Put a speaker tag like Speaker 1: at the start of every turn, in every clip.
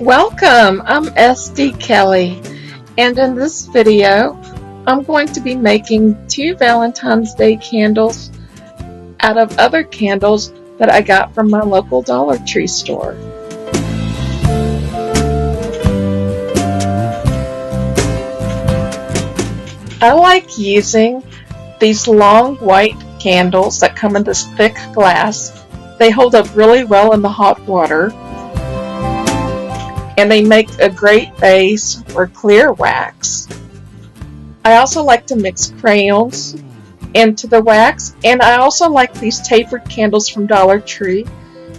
Speaker 1: Welcome, I'm SD Kelly, and in this video I'm going to be making 2 Valentine's Day candles out of other candles that I got from my local Dollar Tree store. I like using these long white candles that come in this thick glass. They hold up really well in the hot water, and they make a great base for clear wax. I also like to mix crayons into the wax, and I also like these tapered candles from Dollar Tree,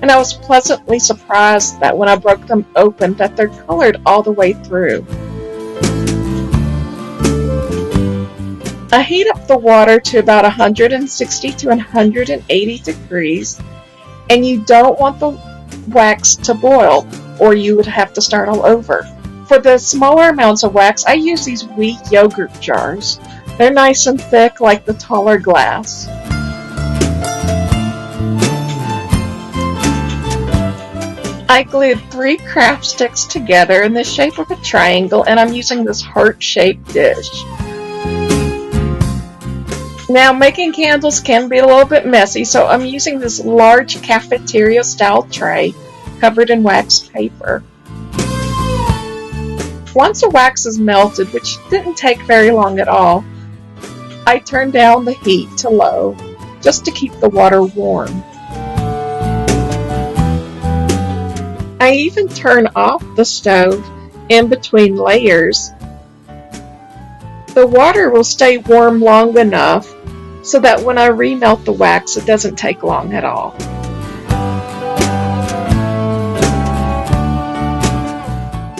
Speaker 1: and I was pleasantly surprised that when I broke them open that they're colored all the way through. I heat up the water to about 160 to 180 degrees, and you don't want the wax to boil, or you would have to start all over. For the smaller amounts of wax, I use these wee yogurt jars. They're nice and thick like the taller glass. I glued 3 craft sticks together in the shape of a triangle, and I'm using this heart-shaped dish. Now, making candles can be a little bit messy, so I'm using this large cafeteria-style tray covered in wax paper. Once the wax is melted, which didn't take very long at all, I turn down the heat to low just to keep the water warm. I even turn off the stove in between layers. The water will stay warm long enough so that when I remelt the wax, it doesn't take long at all.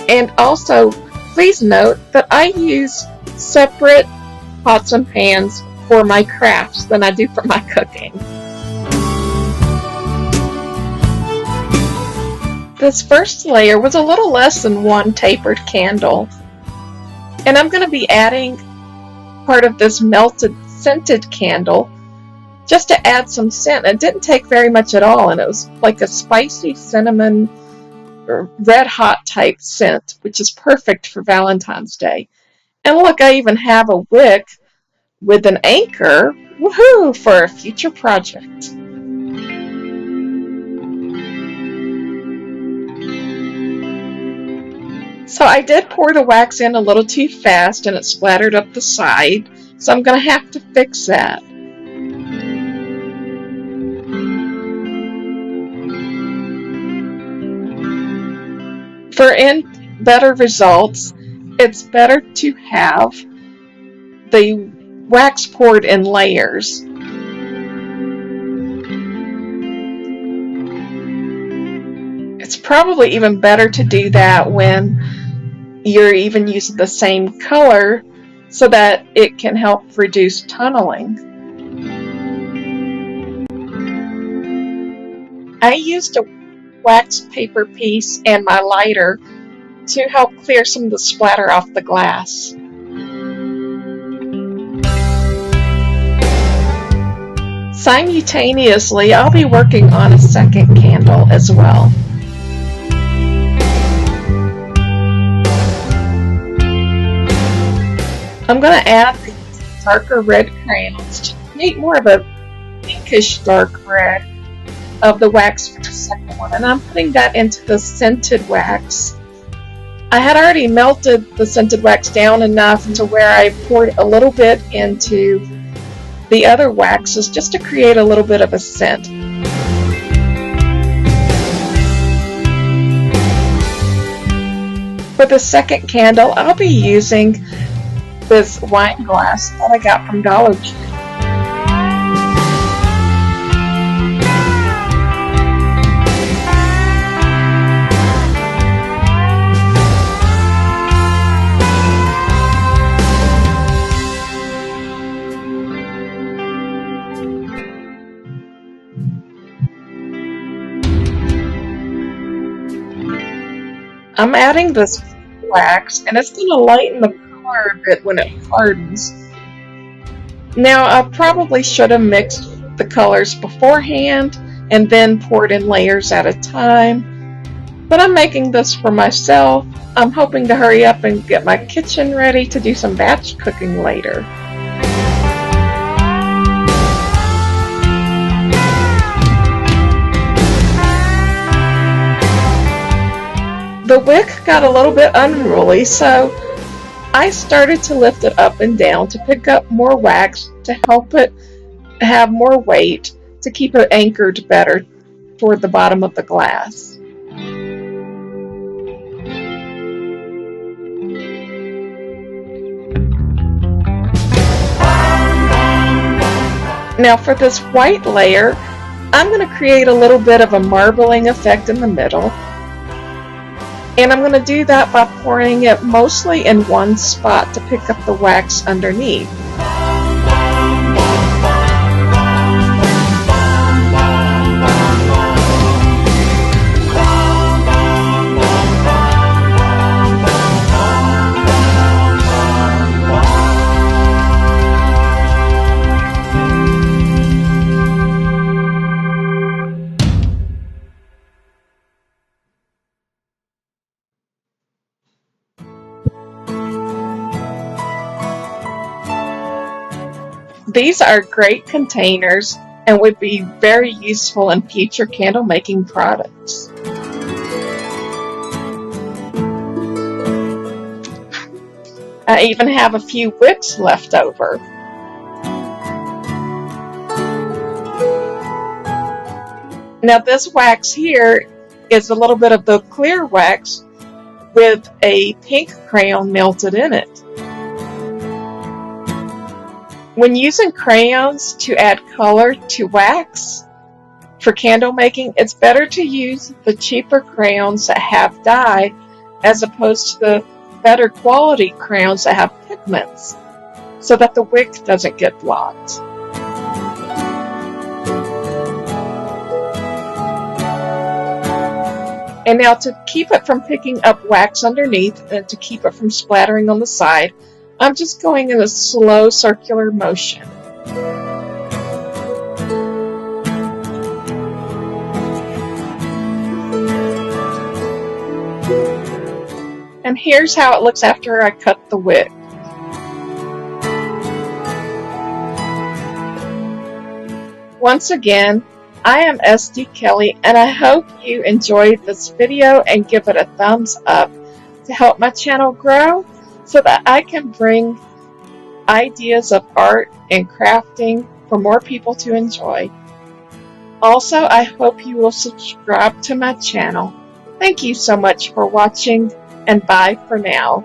Speaker 1: And also, please note that I use separate pots and pans for my crafts than I do for my cooking. This first layer was a little less than 1 tapered candle, and I'm going to be adding part of this melted scented candle just to add some scent. It didn't take very much at all, and it was like a spicy cinnamon or red hot type scent, which is perfect for Valentine's Day. And look, I even have a wick with an anchor, woohoo, for a future project. So I did pour the wax in a little too fast and it splattered up the side, so I'm going to have to fix that. For better results, it's better to have the wax poured in layers. It's probably even better to do that when you're even using the same color so that it can help reduce tunneling. I used a wax paper piece and my lighter to help clear some of the splatter off the glass. Simultaneously, I'll be working on a second candle as well. I'm going to add the darker red crayons to create more of a pinkish dark red of the wax for the second one, and I'm putting that into the scented wax. I had already melted the scented wax down enough to where I poured a little bit into the other waxes just to create a little bit of a scent. For the second candle, I'll be using this wine glass that I got from Dollar Tree. I'm adding this wax, and it's going to lighten the color a bit when it hardens. Now, I probably should have mixed the colors beforehand and then poured in layers at a time. But I'm making this for myself. I'm hoping to hurry up and get my kitchen ready to do some batch cooking later. The wick got a little bit unruly, so I started to lift it up and down to pick up more wax to help it have more weight to keep it anchored better toward the bottom of the glass. Now for this white layer, I'm going to create a little bit of a marbling effect in the middle. And I'm going to do that by pouring it mostly in one spot to pick up the wax underneath. These are great containers and would be very useful in future candle making products. I even have a few wicks left over. Now this wax here is a little bit of the clear wax with a pink crayon melted in it. When using crayons to add color to wax for candle making, it's better to use the cheaper crayons that have dye as opposed to the better quality crayons that have pigments, so that the wick doesn't get blocked. And now to keep it from picking up wax underneath and to keep it from splattering on the side, I'm just going in a slow circular motion. And here's how it looks after I cut the wick. Once again, I am SD Kelly, and I hope you enjoyed this video and give it a thumbs up to help my channel grow, so that I can bring ideas of art and crafting for more people to enjoy. Also, I hope you will subscribe to my channel. Thank you so much for watching, and bye for now.